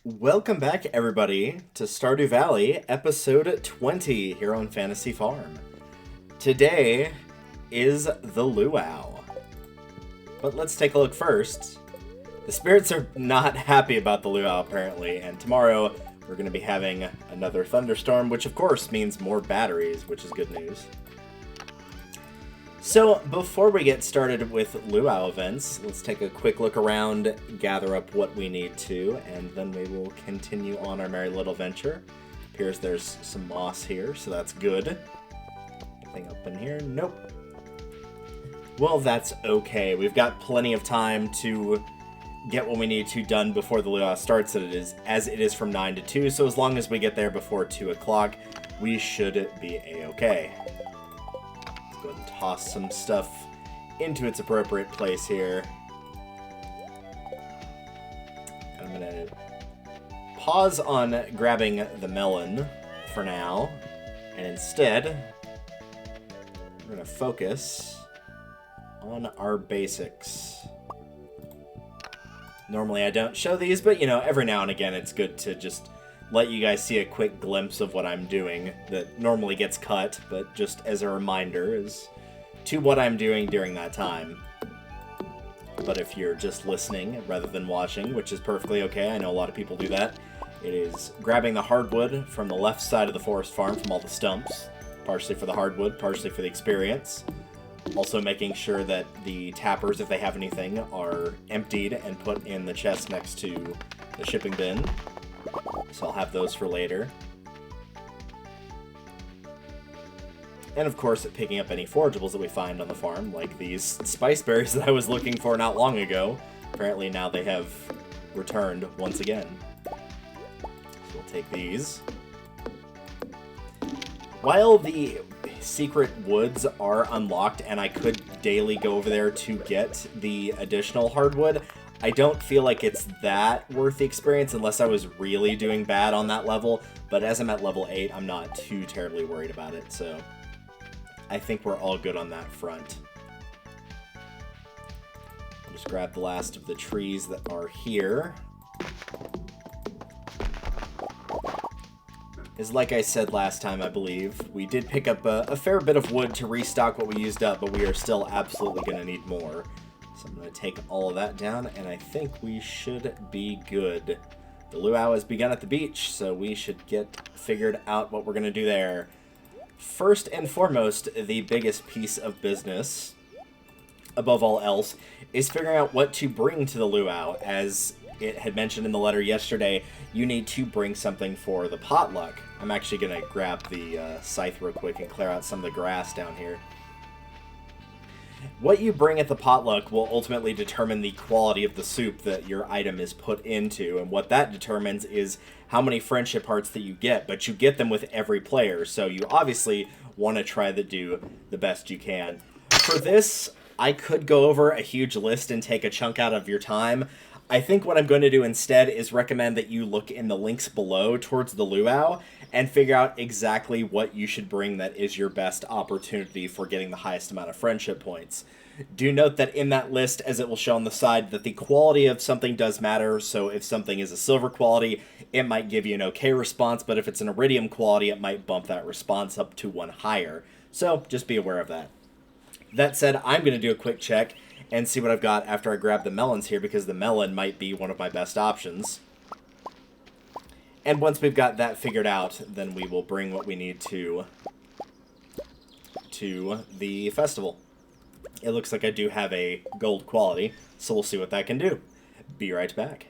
Welcome back, everybody, to Stardew Valley, episode 20 here on Fantasy Farm. Today is the Luau. But let's take a look first. The spirits are not happy about the Luau, apparently, and tomorrow we're going to be having another thunderstorm, which of course means more batteries, which is good news. So, before we get started with Luau events, let's take a quick look around, gather up what we need to, and then we will continue on our merry little venture. Appears there's some moss here, so that's good. Anything up in here? Nope. Well, that's okay. We've got plenty of time to get what we need to done before the Luau starts, as it is from 9 to 2, so as long as we get there before 2 o'clock, we should be a-okay. Go ahead and toss some stuff into its appropriate place here. I'm going to pause on grabbing the melon for now, and instead, we're going to focus on our basics. Normally I don't show these, but you know, every now and again it's good to just let you guys see a quick glimpse of what I'm doing that normally gets cut, but just as a reminder as to what I'm doing during that time. But if you're just listening rather than watching, which is perfectly okay, I know a lot of people do that, it is grabbing the hardwood from the left side of the forest farm from all the stumps, partially for the hardwood, partially for the experience. Also making sure that the tappers, if they have anything, are emptied and put in the chest next to the shipping bin. So I'll have those for later. And of course, picking up any forageables that we find on the farm, like these spice berries that I was looking for not long ago. Apparently now they have returned once again. So we'll take these. While the secret woods are unlocked and I could daily go over there to get the additional hardwood, I don't feel like it's that worth the experience unless I was really doing bad on that level, but as I'm at level 8, I'm not too terribly worried about it, so I think we're all good on that front. I'll just grab the last of the trees that are here. Is like I said last time, I believe, we did pick up a fair bit of wood to restock what we used up, but we are still absolutely going to need more. So I'm going to take all of that down, and I think we should be good. The luau has begun at the beach, so we should get figured out what we're going to do there. First and foremost, the biggest piece of business, above all else, is figuring out what to bring to the luau. As it had mentioned in the letter yesterday, you need to bring something for the potluck. I'm actually going to grab the scythe real quick and clear out some of the grass down here. What you bring at the potluck will ultimately determine the quality of the soup that your item is put into, and what that determines is how many friendship hearts that you get, but you get them with every player, so you obviously want to try to do the best you can. For this, I could go over a huge list and take a chunk out of your time. I think what I'm going to do instead is recommend that you look in the links below towards the luau and figure out exactly what you should bring that is your best opportunity for getting the highest amount of friendship points. Do note that in that list, as it will show on the side, that the quality of something does matter, so if something is a silver quality, it might give you an okay response, but if it's an iridium quality, it might bump that response up to one higher. So just be aware of that. That said, I'm going to do a quick check and see what I've got after I grab the melons here, because the melon might be one of my best options. And once we've got that figured out, then we will bring what we need to the festival. It looks like I do have a gold quality, so we'll see what that can do. Be right back.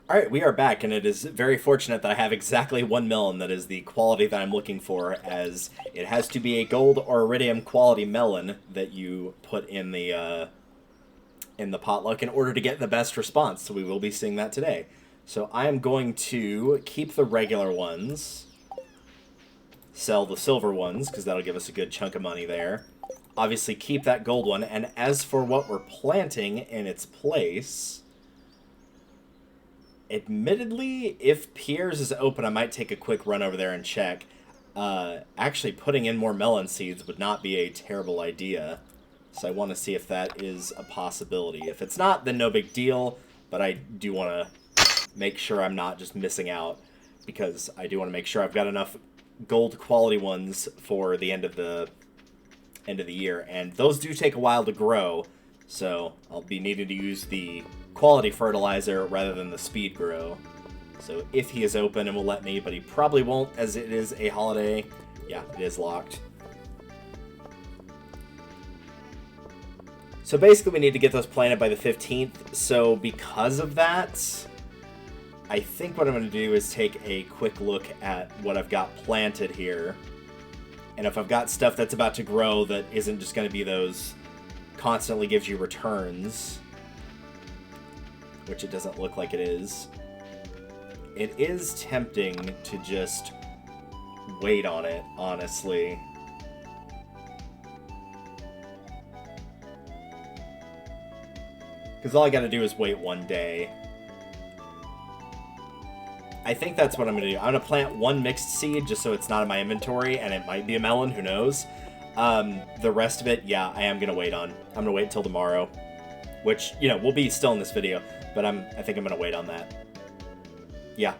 Alright, we are back, and it is very fortunate that I have exactly one melon that is the quality that I'm looking for, as it has to be a gold or iridium quality melon that you put in the potluck in order to get the best response, so we will be seeing that today. So I am going to keep the regular ones, sell the silver ones, because that'll give us a good chunk of money there. Obviously keep that gold one, and as for what we're planting in its place, admittedly, if Pierre's is open, I might take a quick run over there and check. Actually, putting in more melon seeds would not be a terrible idea. So I want to see if that is a possibility. If it's not, then no big deal, but I do want to make sure I'm not just missing out, because I do want to make sure I've got enough gold quality ones for the end of the year, and those do take a while to grow, so I'll be needing to use the quality fertilizer rather than the speed grow. So if he is open and will let me, but he probably won't as it is a holiday. Yeah, it is locked. So basically we need to get those planted by the 15th, so because of that, I think what I'm going to do is take a quick look at what I've got planted here. And if I've got stuff that's about to grow that isn't just going to be those constantly gives you returns, which it doesn't look like it is, it is tempting to just wait on it, honestly. Because all I got to do is wait one day. I think that's what I'm going to do. I'm going to plant one mixed seed just so it's not in my inventory, and it might be a melon, who knows. The rest of it, yeah, I am going to wait on. I'm going to wait until tomorrow, which, you know, will be still in this video, but I think I'm going to wait on that. Yeah,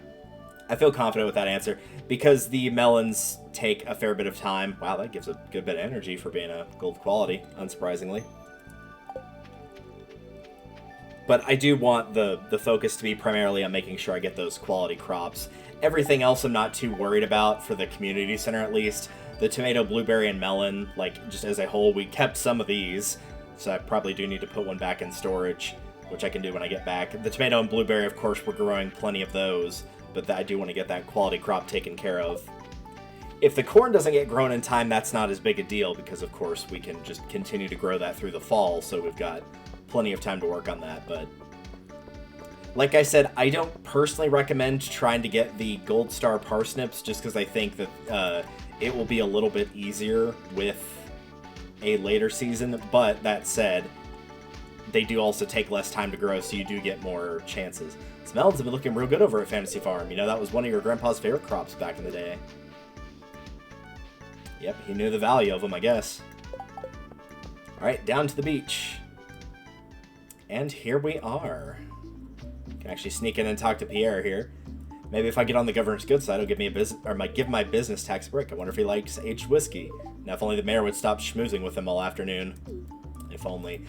I feel confident with that answer, because the melons take a fair bit of time. Wow, that gives a good bit of energy for being a gold quality, unsurprisingly. But I do want the focus to be primarily on making sure I get those quality crops. Everything else I'm not too worried about, for the community center at least. The tomato, blueberry, and melon, like, just as a whole, we kept some of these, so I probably do need to put one back in storage, which I can do when I get back. The tomato and blueberry, of course, we're growing plenty of those, but I do want to get that quality crop taken care of. If the corn doesn't get grown in time, that's not as big a deal, because, of course, we can just continue to grow that through the fall, so we've got plenty of time to work on that. But like I said, I don't personally recommend trying to get the gold star parsnips, just because I think that it will be a little bit easier with a later season. But that said, they do also take less time to grow, so you do get more chances. These melons have been looking real good over at Fantasy Farm. You know, that was one of your grandpa's favorite crops back in the day. Yep, he knew the value of them, I guess. Alright, down to the beach. And here we are. Can actually sneak in and talk to Pierre here. Maybe if I get on the governor's good side, he'll give me a business, or might give my business tax break. I wonder if he likes aged whiskey. Now, if only the mayor would stop schmoozing with him all afternoon. If only.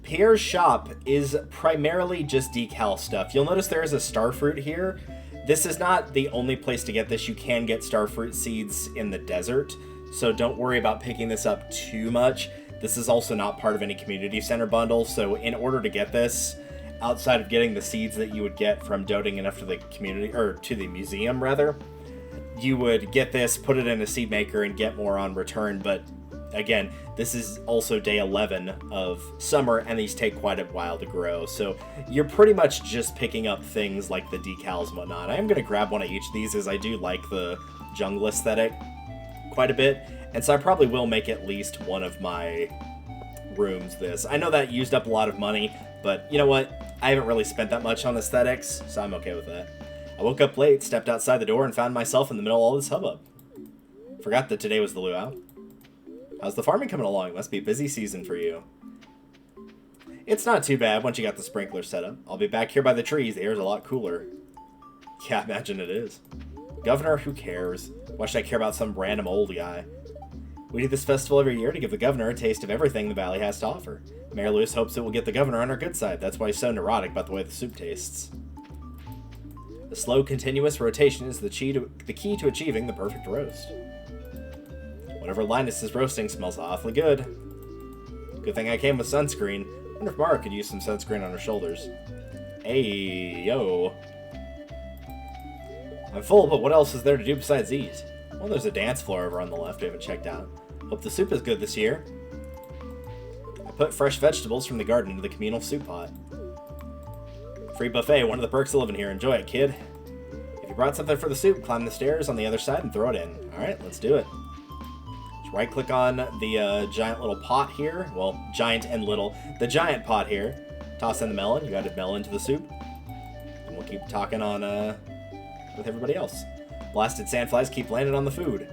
Pierre's shop is primarily just decal stuff. You'll notice there is a starfruit here. This is not the only place to get this. You can get starfruit seeds in the desert, so don't worry about picking this up too much. This is also not part of any community center bundle, so in order to get this, outside of getting the seeds that you would get from donating enough to the community, or to the museum rather, you would get this, put it in a seed maker, and get more on return. But again, this is also day 11 of summer, and these take quite a while to grow, so you're pretty much just picking up things like the decals and whatnot. I am going to grab one of each of these, as I do like the jungle aesthetic quite a bit. And so I probably will make at least one of my rooms this. I know that used up a lot of money, but you know what? I haven't really spent that much on aesthetics, so I'm okay with that. I woke up late, stepped outside the door, and found myself in the middle of all this hubbub. Forgot that today was the luau. How's the farming coming along? Must be a busy season for you. It's not too bad once you got the sprinkler set up. I'll be back here by the trees. The air's a lot cooler. Yeah, I imagine it is. Governor, who cares? Why should I care about some random old guy? We do this festival every year to give the governor a taste of everything the valley has to offer. Mayor Lewis hopes it will get the governor on our good side. That's why he's so neurotic about the way the soup tastes. The slow, continuous rotation is the key to achieving the perfect roast. Whatever Linus is roasting smells awfully good. Good thing I came with sunscreen. I wonder if Mara could use some sunscreen on her shoulders. Hey, yo. I'm full, but what else is there to do besides eat? Well, there's a dance floor over on the left we haven't checked out. Hope the soup is good this year. I put fresh vegetables from the garden into the communal soup pot. Free buffet, one of the perks of living here. Enjoy it, kid. If you brought something for the soup, climb the stairs on the other side and throw it in. Alright, let's do it. Just right-click on the giant little pot here. Well, giant and little. The giant pot here. Toss in the melon. You added melon to the soup. And we'll keep talking on with everybody else. Blasted sandflies keep landing on the food.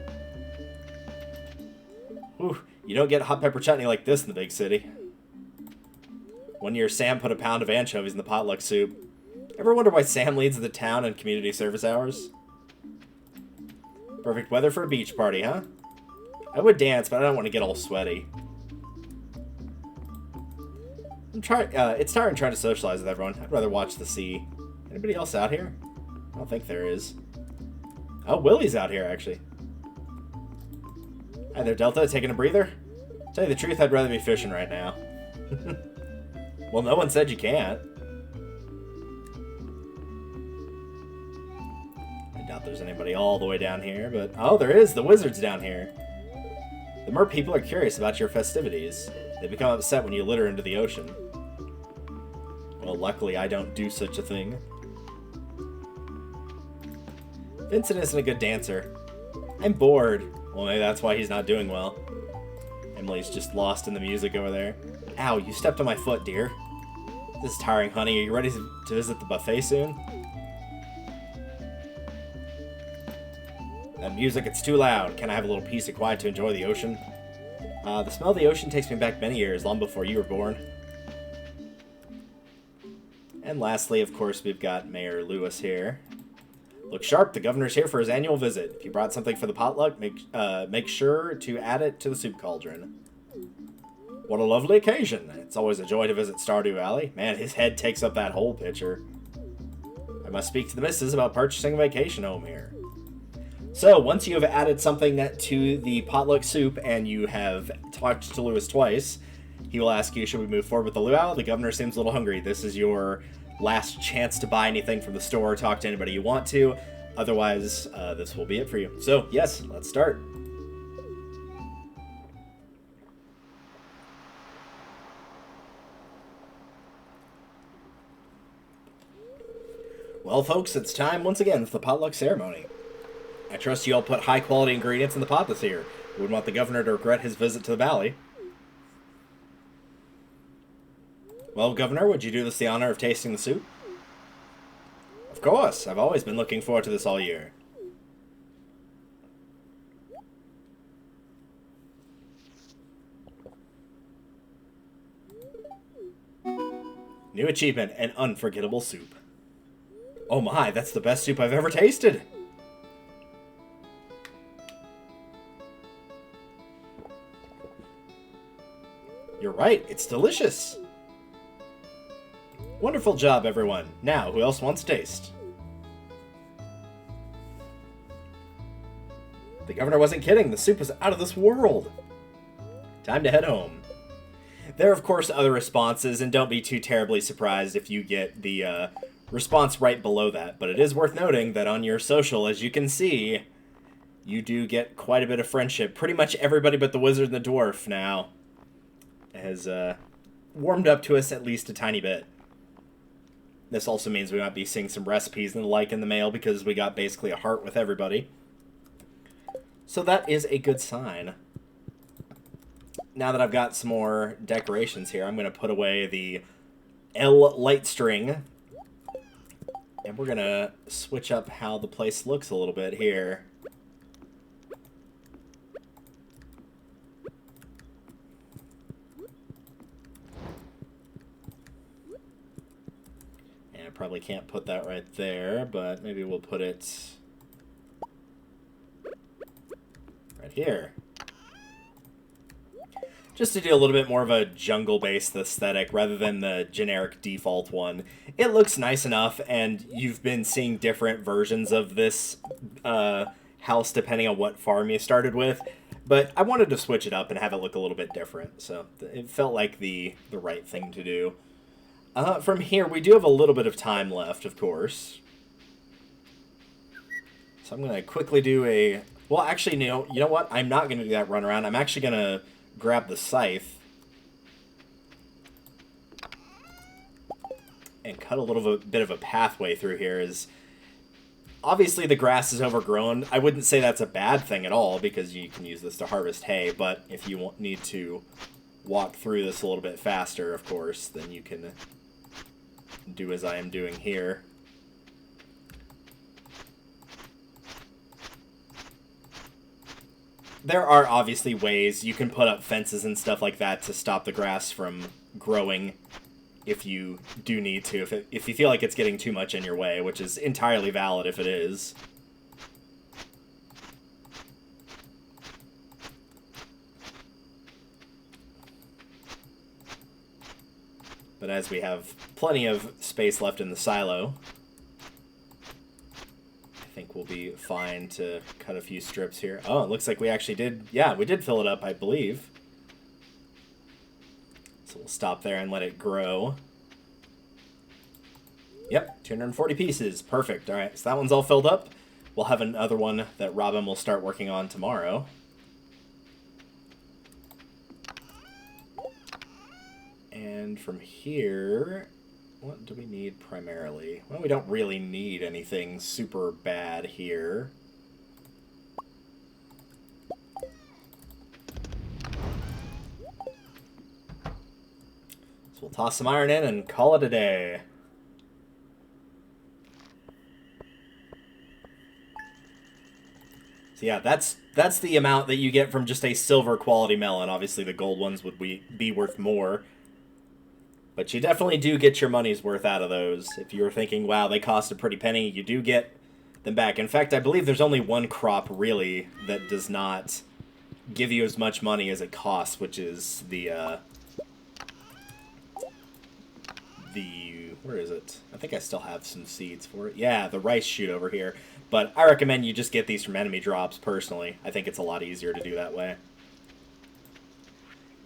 Whew, you don't get hot pepper chutney like this in the big city. One year, Sam put a pound of anchovies in the potluck soup. Ever wonder why Sam leads the town in community service hours? Perfect weather for a beach party, huh? I would dance, but I don't want to get all sweaty. It's tiring trying to socialize with everyone. I'd rather watch the sea. Anybody else out here? I don't think there is. Oh, Willie's out here, actually. Hi there, Delta. Taking a breather? Tell you the truth, I'd rather be fishing right now. Well, no one said you can't. I doubt there's anybody all the way down here, but... Oh, there is! The wizard's down here. The mer people are curious about your festivities. They become upset when you litter into the ocean. Well, luckily I don't do such a thing. Vincent isn't a good dancer. I'm bored. Well, maybe that's why he's not doing well. Emily's just lost in the music over there. Ow, you stepped on my foot, dear. This is tiring, honey. Are you ready to visit the buffet soon? That music, it's too loud. Can I have a little peace and quiet to enjoy the ocean? The smell of the ocean takes me back many years, long before you were born. And lastly, of course, we've got Mayor Lewis here. Look sharp, the governor's here for his annual visit. If you brought something for the potluck, make sure to add it to the soup cauldron. What a lovely occasion. It's always a joy to visit Stardew Valley. Man, his head takes up that whole picture. I must speak to the missus about purchasing a vacation home here. So, once you have added something to the potluck soup and you have talked to Lewis twice, he will ask you, should we move forward with the luau? The governor seems a little hungry. This is your last chance to buy anything from the store or talk to anybody you want to. Otherwise, this will be it for you. So, yes, let's start. Well, folks, it's time once again for the potluck ceremony. I trust you all put high-quality ingredients in the pot this year. We wouldn't want the governor to regret his visit to the valley. Well, Governor, would you do us the honor of tasting the soup? Of course. I've always been looking forward to this all year. New achievement, an unforgettable soup. Oh my, that's the best soup I've ever tasted! You're right, it's delicious! Wonderful job, everyone. Now, who else wants to taste? The governor wasn't kidding. The soup was out of this world. Time to head home. There are, of course, other responses, and don't be too terribly surprised if you get the response right below that. But it is worth noting that on your social, as you can see, you do get quite a bit of friendship. Pretty much everybody but the wizard and the dwarf now has warmed up to us at least a tiny bit. This also means we might be seeing some recipes and the like in the mail because we got basically a heart with everybody. So that is a good sign. Now that I've got some more decorations here, I'm going to put away the L light string. And we're going to switch up how the place looks a little bit here. Probably can't put that right there, but maybe we'll put it right here. Just to do a little bit more of a jungle-based aesthetic rather than the generic default one. It looks nice enough, and you've been seeing different versions of this house depending on what farm you started with. But I wanted to switch it up and have it look a little bit different, so it felt like the right thing to do. From here, we do have a little bit of time left, of course. So I'm going to quickly do a... Well, actually, you know what? I'm not going to do that run around. I'm actually going to grab the scythe and cut a little bit of a pathway through here. Is obviously the grass is overgrown. I wouldn't say that's a bad thing at all because you can use this to harvest hay, but if you need to walk through this a little bit faster, of course, then you can do as I am doing here. There are obviously ways you can put up fences and stuff like that to stop the grass from growing if you do need to, if you feel like it's getting too much in your way, which is entirely valid if it is. But as we have plenty of space left in the silo, I think we'll be fine to cut a few strips here. Oh, it looks like we actually did, yeah, we did fill it up, I believe. So we'll stop there and let it grow. Yep, 240 pieces. Perfect. All right, so that one's all filled up. We'll have another one that Robin will start working on tomorrow. And from here, what do we need primarily? Well, we don't really need anything super bad here. So we'll toss some iron in and call it a day. So yeah, that's the amount that you get from just a silver quality melon. Obviously the gold ones would be worth more. But you definitely do get your money's worth out of those. If you were thinking, wow, they cost a pretty penny, you do get them back. In fact, I believe there's only one crop, really, that does not give you as much money as it costs, which is the where is it? I think I still have some seeds for it. Yeah, the rice shoot over here. But I recommend you just get these from enemy drops, personally. I think it's a lot easier to do that way.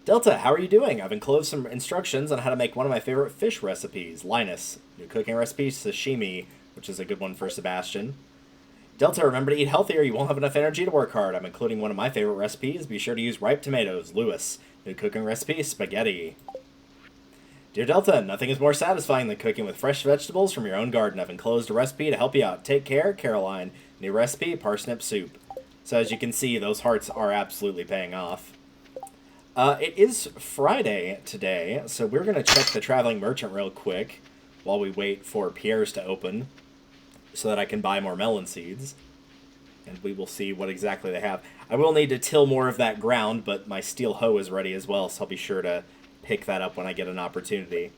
Delta, how are you doing? I've enclosed some instructions on how to make one of my favorite fish recipes. Linus, new cooking recipe, sashimi, which is a good one for Sebastian. Delta, remember to eat healthy or you won't have enough energy to work hard. I'm including one of my favorite recipes. Be sure to use ripe tomatoes. Lewis, new cooking recipe, spaghetti. Dear Delta, nothing is more satisfying than cooking with fresh vegetables from your own garden. I've enclosed a recipe to help you out. Take care, Caroline. New recipe, parsnip soup. So as you can see, those hearts are absolutely paying off. It is Friday today, so we're going to check the Traveling Merchant real quick while we wait for Pierre's to open so that I can buy more melon seeds. And we will see what exactly they have. I will need to till more of that ground, but my steel hoe is ready as well, so I'll be sure to pick that up when I get an opportunity.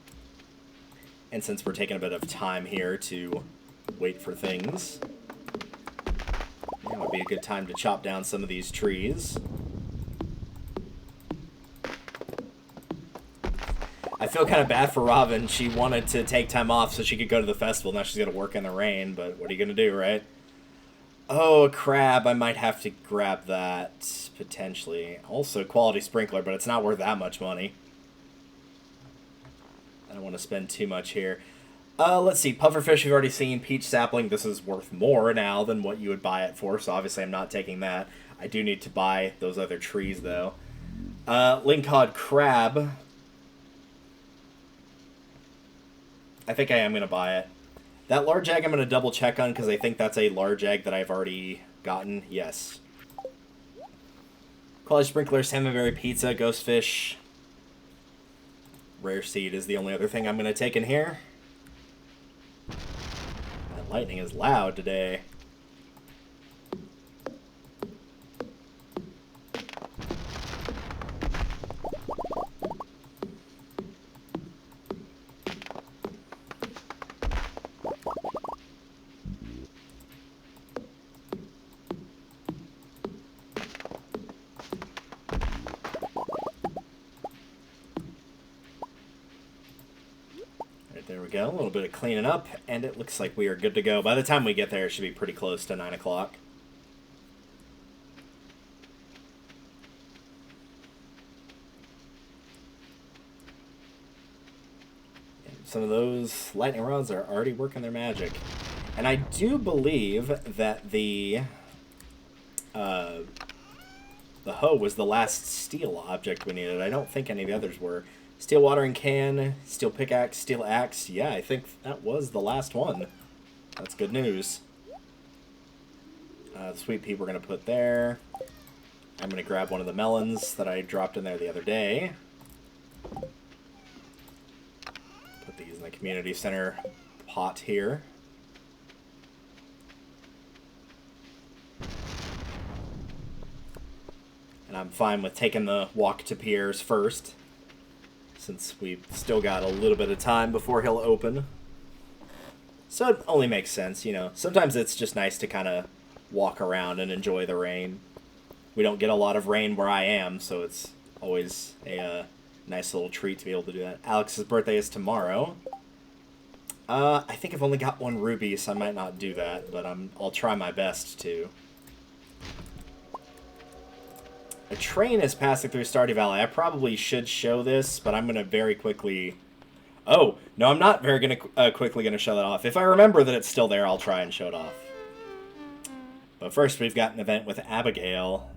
And since we're taking a bit of time here to wait for things, it would be a good time to chop down some of these trees. I feel kind of bad for Robin. She wanted to take time off so she could go to the festival. Now she's going to work in the rain, but what are you going to do, right? Oh, a crab. I might have to grab that, potentially. Also, quality sprinkler, but it's not worth that much money. I don't want to spend too much here. Let's see. Pufferfish we've already seen. Peach sapling. This is worth more now than what you would buy it for, so obviously I'm not taking that. I do need to buy those other trees, though. Lingcod crab. I think I am going to buy it. That large egg I'm going to double check on because I think that's a large egg that I've already gotten. Yes. Quality sprinkler, salmonberry pizza, ghost fish. Rare seed is the only other thing I'm going to take in here. That lightning is loud today. There we go, a little bit of cleaning up, and it looks like we are good to go. By the time we get there, it should be pretty close to 9 o'clock. Some of those lightning rods are already working their magic. And I do believe that the hoe was the last steel object we needed. I don't think any of the others were. Steel watering can, steel pickaxe, steel axe. Yeah, I think that was the last one. That's good news. The sweet pea we're going to put there. I'm going to grab one of the melons that I dropped in there the other day. Put these in the community center pot here. And I'm fine with taking the walk to Pierre's first, since we've still got a little bit of time before he'll open. So it only makes sense, you know. Sometimes it's just nice to kind of walk around and enjoy the rain. We don't get a lot of rain where I am, so it's always a nice little treat to be able to do that. Alex's birthday is tomorrow. I think I've only got one ruby, so I might not do that, but I'll try my best to. A train is passing through Stardew Valley. I probably should show this, but I'm going to very quickly... Oh, no, I'm not quickly going to show that off. If I remember that it's still there, I'll try and show it off. But first, we've got an event with Abigail.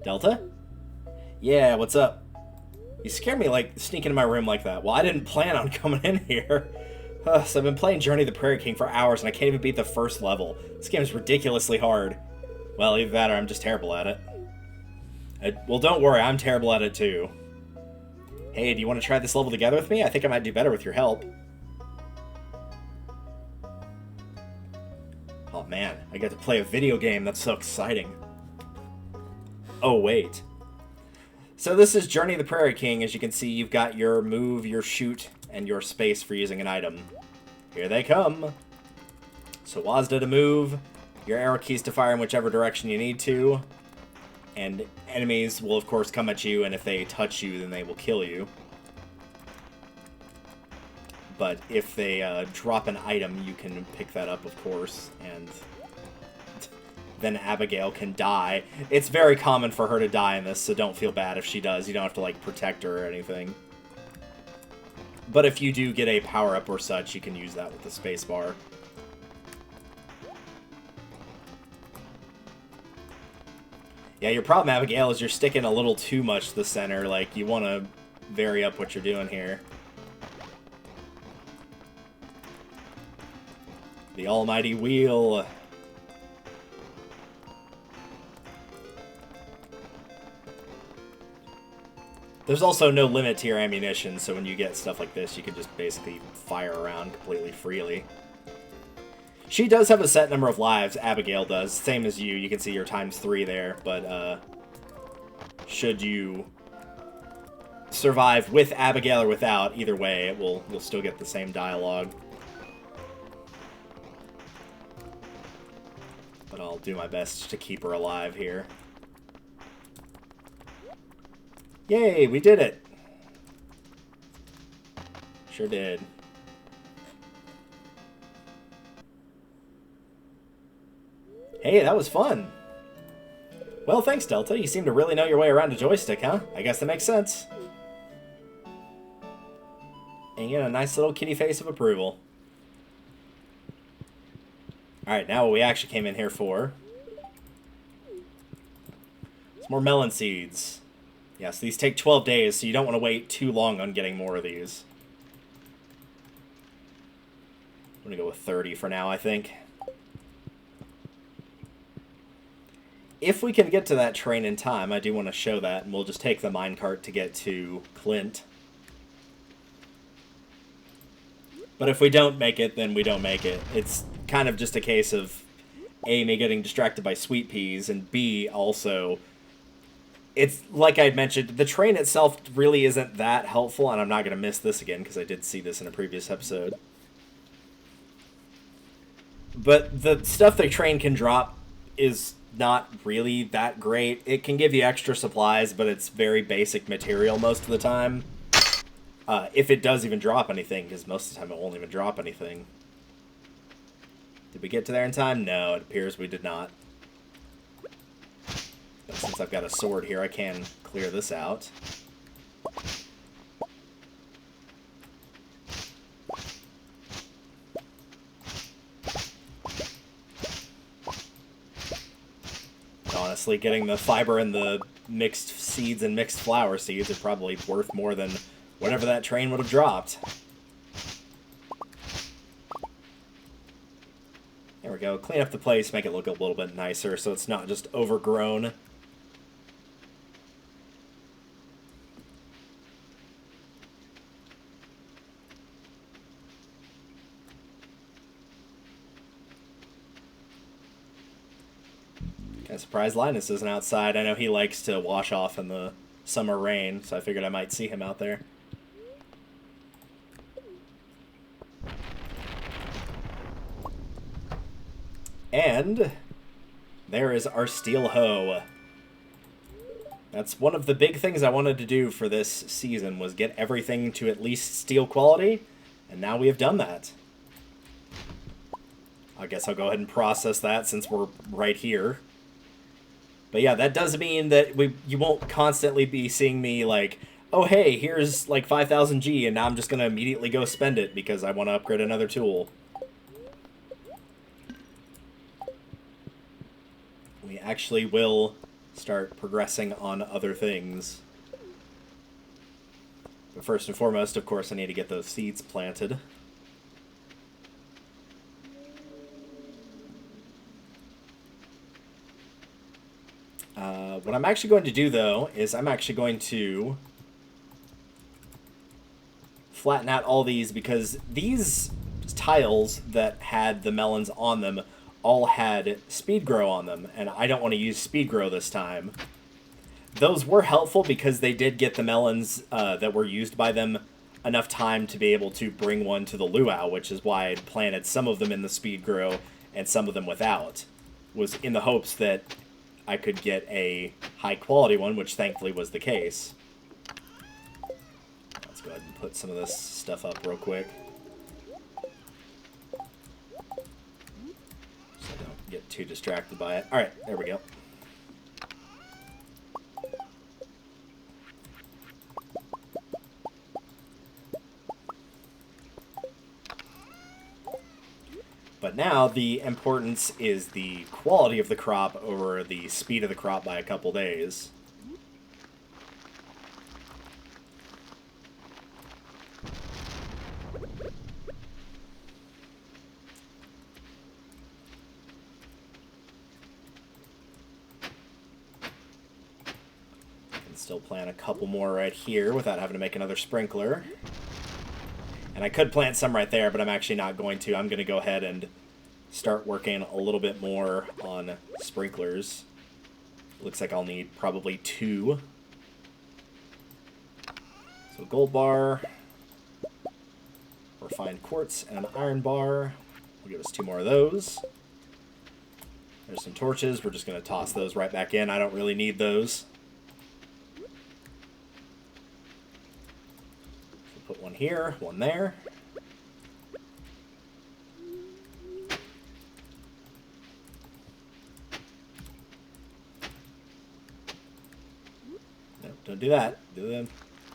Delta? Yeah, what's up? You scared me, like, sneaking in my room like that. Well, I didn't plan on coming in here. So I've been playing Journey of the Prairie King for hours, and I can't even beat the first level. This game is ridiculously hard. Well, either that or I'm just terrible at it. Well, don't worry, I'm terrible at it too. Hey, do you want to try this level together with me? I think I might do better with your help. Oh man, I get to play a video game. That's so exciting. Oh, wait. So this is Journey of the Prairie King. As you can see, you've got your move, your shoot, and your space for using an item. Here they come. So WASD to move, your arrow keys to fire in whichever direction you need to, and enemies will of course come at you, and if they touch you, then they will kill you. But if they drop an item, you can pick that up, of course, and then Abigail can die. It's very common for her to die in this, so don't feel bad if she does. You don't have to, like, protect her or anything. But if you do get a power-up or such, you can use that with the spacebar. Yeah, your problem, Abigail, is you're sticking a little too much to the center. Like, you want to vary up what you're doing here. The almighty wheel. There's also no limit to your ammunition, so when you get stuff like this, you can just basically fire around completely freely. She does have a set number of lives, Abigail does, same as you. You can see your ×3 there, but should you survive with Abigail or without, either way, you'll still get the same dialogue. But I'll do my best to keep her alive here. Yay, we did it! Sure did. Hey, that was fun! Well, thanks, Delta. You seem to really know your way around a joystick, huh? I guess that makes sense. And you got a nice little kitty face of approval. Alright, now what we actually came in here for. Some more melon seeds. Yes, these take 12 days, so you don't want to wait too long on getting more of these. I'm going to go with 30 for now, I think. If we can get to that train in time, I do want to show that, and we'll just take the minecart to get to Clint. But if we don't make it, then we don't make it. It's kind of just a case of A, me getting distracted by sweet peas, and B, also... It's, like I mentioned, the train itself really isn't that helpful, and I'm not going to miss this again, because I did see this in a previous episode. But the stuff the train can drop is not really that great. It can give you extra supplies, but it's very basic material most of the time. If it does even drop anything, because most of the time it won't even drop anything. Did we get to there in time? No, it appears we did not. But since I've got a sword here, I can clear this out. Honestly, getting the fiber and the mixed seeds and mixed flower seeds are probably worth more than whatever that train would have dropped. There we go. Clean up the place, make it look a little bit nicer so it's not just overgrown. Kind of surprised Linus isn't outside. I know he likes to wash off in the summer rain, so I figured I might see him out there. And there is our steel hoe. That's one of the big things I wanted to do for this season, was get everything to at least steel quality, and now we have done that. I guess I'll go ahead and process that since we're right here. But yeah, that does mean that you won't constantly be seeing me like, oh hey, here's like 5,000 G, and now I'm just going to immediately go spend it because I want to upgrade another tool. We actually will start progressing on other things. But first and foremost, of course, I need to get those seeds planted. What I'm actually going to do, though, is I'm actually going to flatten out all these, because these tiles that had the melons on them all had speed grow on them, and I don't want to use speed grow this time. Those were helpful because they did get the melons that were used by them enough time to be able to bring one to the luau, which is why I'd planted some of them in the speed grow and some of them without, was in the hopes that I could get a high quality one, which thankfully was the case. Let's go ahead and put some of this stuff up real quick, so I don't get too distracted by it. Alright, there we go. But now the importance is the quality of the crop over the speed of the crop by a couple days. I can still plant a couple more right here without having to make another sprinkler. And I could plant some right there, but I'm actually not going to. I'm going to go ahead and start working a little bit more on sprinklers. Looks like I'll need probably 2. So gold bar, refined quartz, and an iron bar will give us 2 more of those. There's some torches. We're just going to toss those right back in. I don't really need those. Put one here, one there. No, don't do that. Do the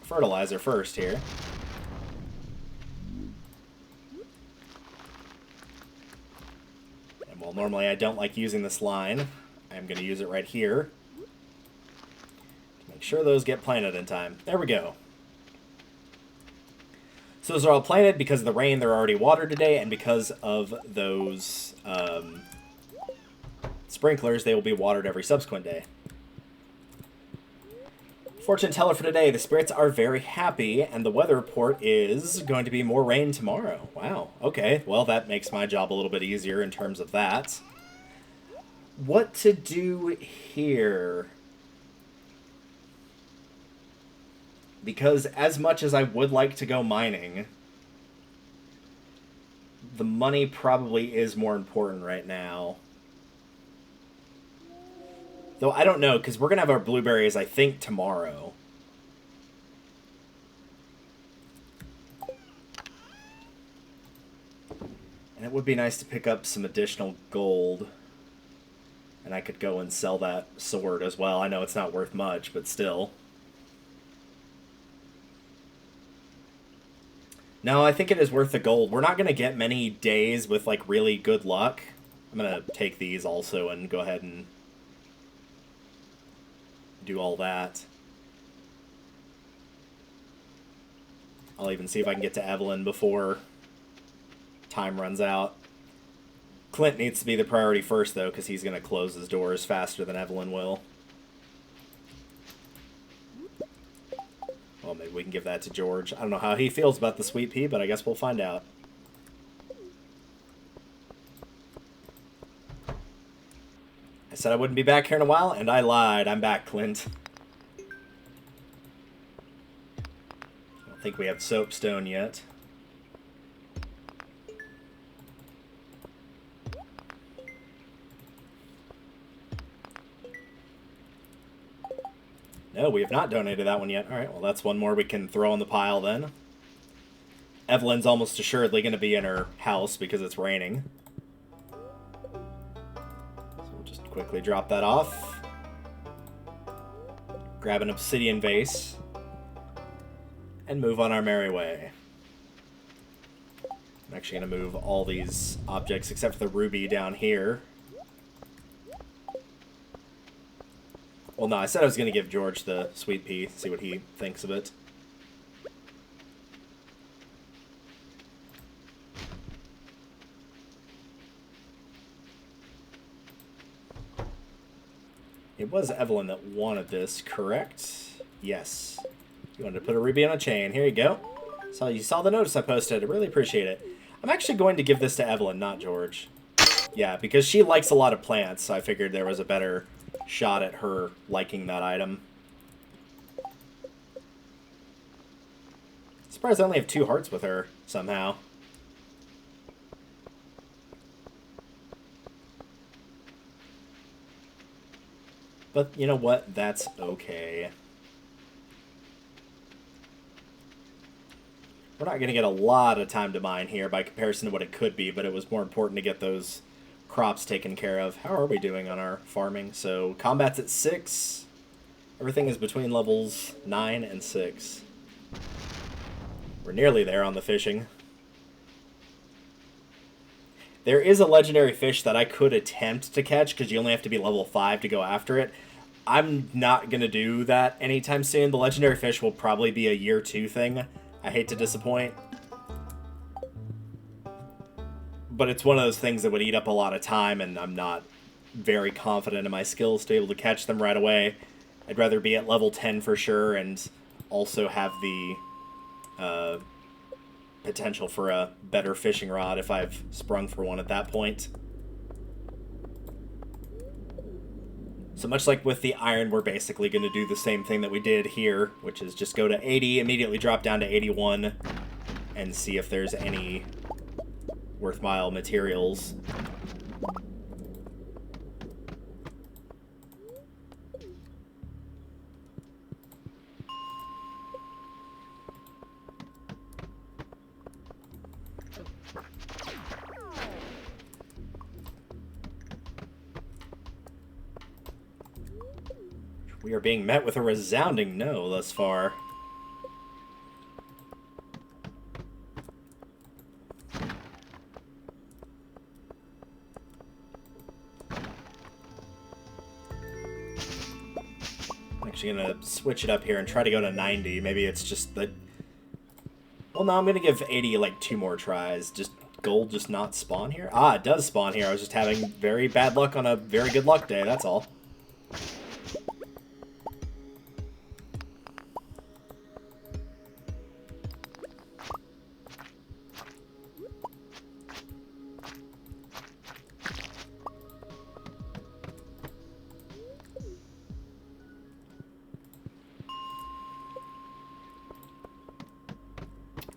fertilizer first here. And while normally I don't like using this line, I'm going to use it right here to make sure those get planted in time. There we go. So those are all planted. Because of the rain, they're already watered today, and because of those sprinklers, they will be watered every subsequent day. Fortune teller for today, the spirits are very happy, and the weather report is going to be more rain tomorrow. Wow, okay, well that makes my job a little bit easier in terms of that. What to do here? Because as much as I would like to go mining, the money probably is more important right now. Though I don't know, because we're going to have our blueberries, I think, tomorrow. And it would be nice to pick up some additional gold. And I could go and sell that sword as well. I know it's not worth much, but still. No, I think it is worth the gold. We're not going to get many days with, like, really good luck. I'm going to take these also and go ahead and do all that. I'll even see if I can get to Evelyn before time runs out. Clint needs to be the priority first, though, because he's going to close his doors faster than Evelyn will. Well, maybe we can give that to George. I don't know how he feels about the sweet pea, but I guess we'll find out. I said I wouldn't be back here in a while, and I lied. I'm back, Clint. think we have soapstone yet. No, we have not donated that one yet. Alright, well that's one more we can throw in the pile then. Evelyn's almost assuredly going to be in her house because it's raining. So we'll just quickly drop that off. Grab an obsidian vase. And move on our merry way. I'm actually going to move all these objects except for the ruby down here. Well, no, I said I was going to give George the sweet pea, see what he thinks of it. It was Evelyn that wanted this, correct? Yes. You wanted to put a ruby on a chain. Here you go. So you saw the notice I posted. I really appreciate it. I'm actually going to give this to Evelyn, not George. Yeah, because she likes a lot of plants, so I figured there was a better shot at her liking that item. Surprised I only have 2 hearts with her, somehow. But you know what? That's okay. We're not going to get a lot of time to mine here by comparison to what it could be, but it was more important to get those crops taken care of. How are we doing on our farming? So combat's at 6. Everything is between levels 9 and 6. We're nearly there on the fishing. There is a legendary fish that I could attempt to catch because you only have to be level 5 to go after it. I'm not going to do that anytime soon. The legendary fish will probably be a year 2 thing. I hate to disappoint. But it's one of those things that would eat up a lot of time, and I'm not very confident in my skills to be able to catch them right away. I'd rather be at level 10 for sure, and also have the potential for a better fishing rod if I've sprung for one at that point. So much like with the iron, we're basically going to do the same thing that we did here, which is just go to 80, immediately drop down to 81, and see if there's any worthwhile materials. We are being met with a resounding no thus far. I'm actually going to switch it up here and try to go to 90. Maybe it's just that... Well, no, I'm going to give 80 like 2 more tries. Just gold just not spawn here? Ah, it does spawn here. I was just having very bad luck on a very good luck day, that's all.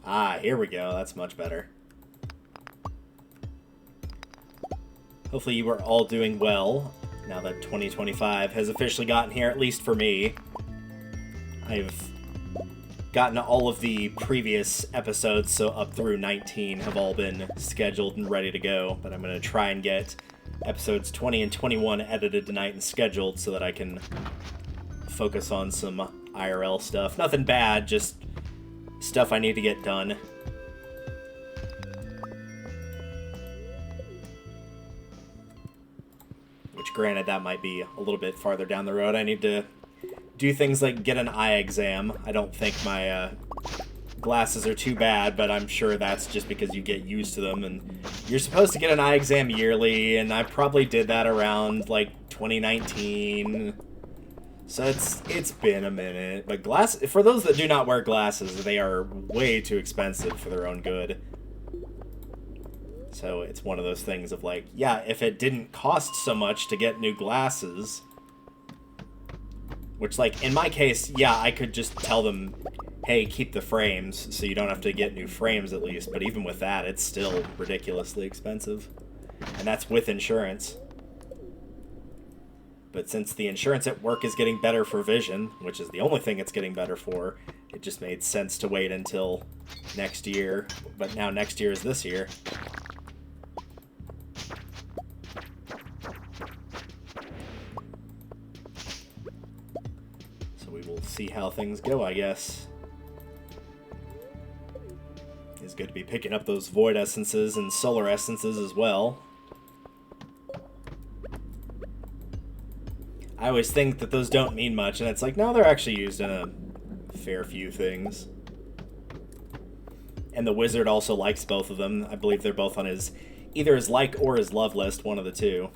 Ah, here we go. That's much better. Hopefully you are all doing well, now that 2025 has officially gotten here, at least for me. I've gotten all of the previous episodes, so up through 19 have all been scheduled and ready to go, but I'm going to try and get episodes 20 and 21 edited tonight and scheduled so that I can focus on some IRL stuff. Nothing bad, just stuff I need to get done. Which, granted, that might be a little bit farther down the road. I need to do things like get an eye exam. I don't think my glasses are too bad, but I'm sure that's just because you get used to them. And you're supposed to get an eye exam yearly, and I probably did that around, like, 2019. So it's been a minute, but for those that do not wear glasses, they are way too expensive for their own good. So it's one of those things of like, yeah, if it didn't cost so much to get new glasses, which like in my case, yeah, I could just tell them, hey, keep the frames so you don't have to get new frames at least. But even with that, it's still ridiculously expensive. And that's with insurance. But since the insurance at work is getting better for vision, which is the only thing it's getting better for, it just made sense to wait until next year. But now next year is this year. So we will see how things go, I guess. It's good to be picking up those void essences and solar essences as well. I always think that those don't mean much, and it's like, no, they're actually used in a fair few things. And the wizard also likes both of them. I believe they're both on his, either his like or his love list, one of the two.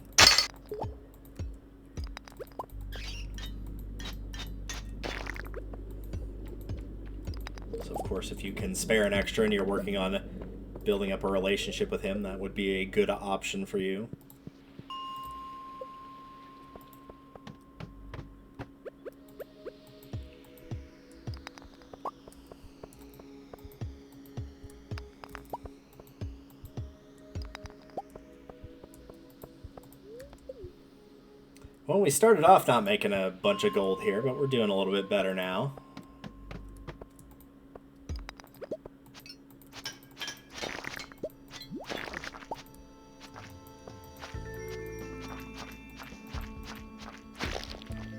So of course, if you can spare an extra and you're working on building up a relationship with him, that would be a good option for you. Well, we started off not making a bunch of gold here, but we're doing a little bit better now.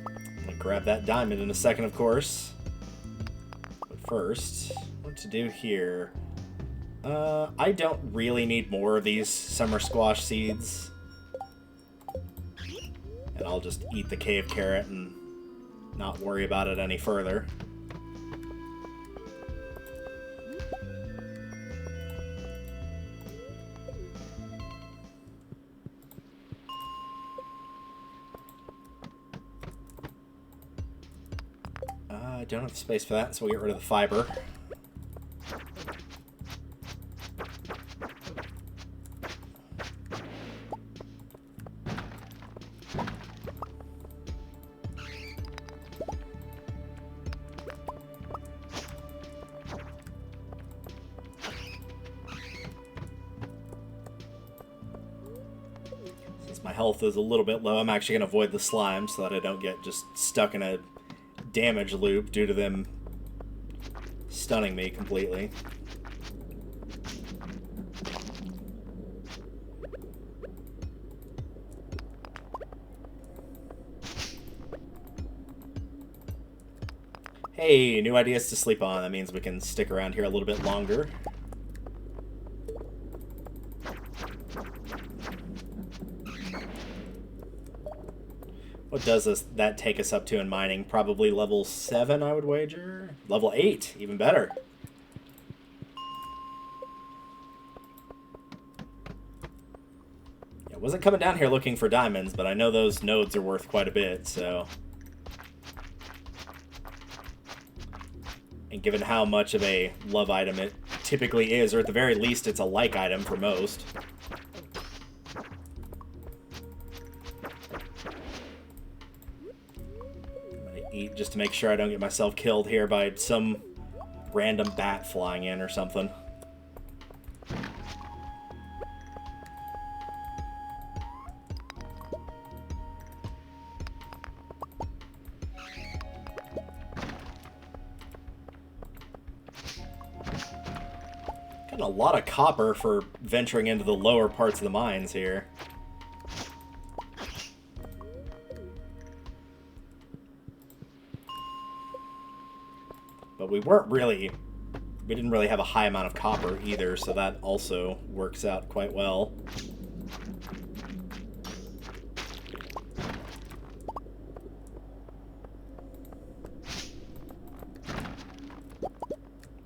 I'm gonna grab that diamond in a second, of course. But first, what to do here? I don't really need more of these summer squash seeds. And I'll just eat the cave carrot and not worry about it any further. I don't have the space for that, so we'll get rid of the fiber. My health is a little bit low. I'm actually going to avoid the slime so that I don't get just stuck in a damage loop due to them stunning me completely. Hey, new ideas to sleep on. That means we can stick around here a little bit longer. What does that take us up to in mining? Probably level 7, I would wager. Level 8, even better. Yeah, I wasn't coming down here looking for diamonds, but I know those nodes are worth quite a bit, so... And given how much of a love item it typically is, or at the very least it's a like item for most... Eat just to make sure I don't get myself killed here by some random bat flying in or something. Getting a lot of copper for venturing into the lower parts of the mines here. But we didn't really have a high amount of copper either, so that also works out quite well.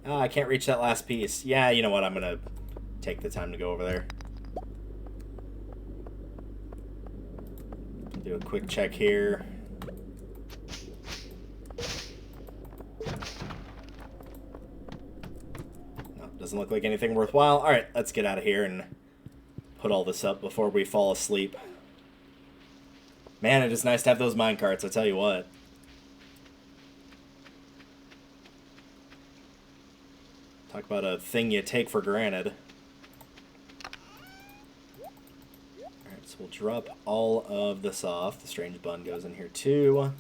Ah, I can't reach that last piece. Yeah, you know what, I'm gonna take the time to go over there. Do a quick check here. Doesn't look like anything worthwhile. Alright, let's get out of here and put all this up before we fall asleep. Man, it is nice to have those minecarts, I tell you what. Talk about a thing you take for granted. Alright, so we'll drop all of this off. The strange bun goes in here too.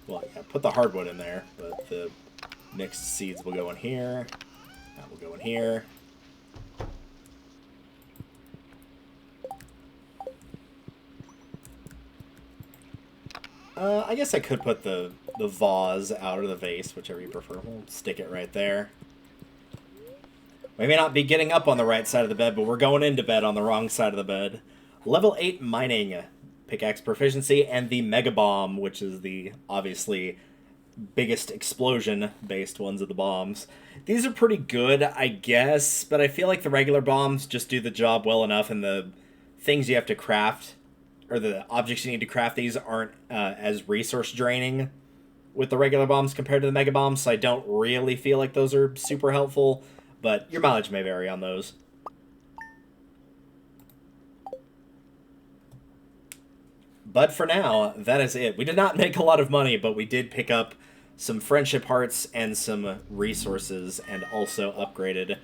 Well, yeah, put the hardwood in there, but the mixed seeds will go in here. That will go in here. I guess I could put the vase out of the vase, whichever you prefer. We'll stick it right there. We may not be getting up on the right side of the bed, but we're going into bed on the wrong side of the bed. Level 8 mining, pickaxe proficiency, and the mega bomb, which is the obviously biggest explosion-based ones of the bombs. These are pretty good, I guess, but I feel like the regular bombs just do the job well enough, and the things you have to craft, or the objects you need to craft these, aren't as resource draining with the regular bombs compared to the mega bombs, so I don't really feel like those are super helpful, but your mileage may vary on those. But for now, that is it. We did not make a lot of money, but we did pick up some friendship hearts and some resources, and also upgraded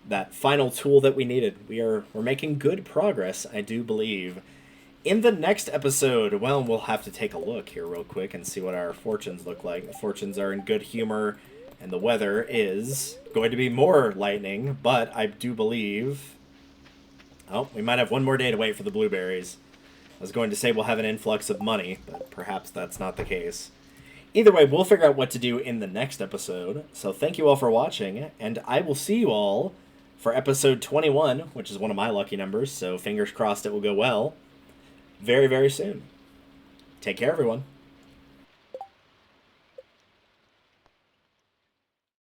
that final tool that we needed. We're making good progress, I do believe. In the next episode, well, we'll have to take a look here real quick and see what our fortunes look like. The fortunes are in good humor, and the weather is going to be more lightning, but I do believe... Oh, we might have one more day to wait for the blueberries. I was going to say we'll have an influx of money, but perhaps that's not the case. Either way, we'll figure out what to do in the next episode. So thank you all for watching, and I will see you all for episode 21, which is one of my lucky numbers, so fingers crossed it will go well, very, very soon. Take care, everyone.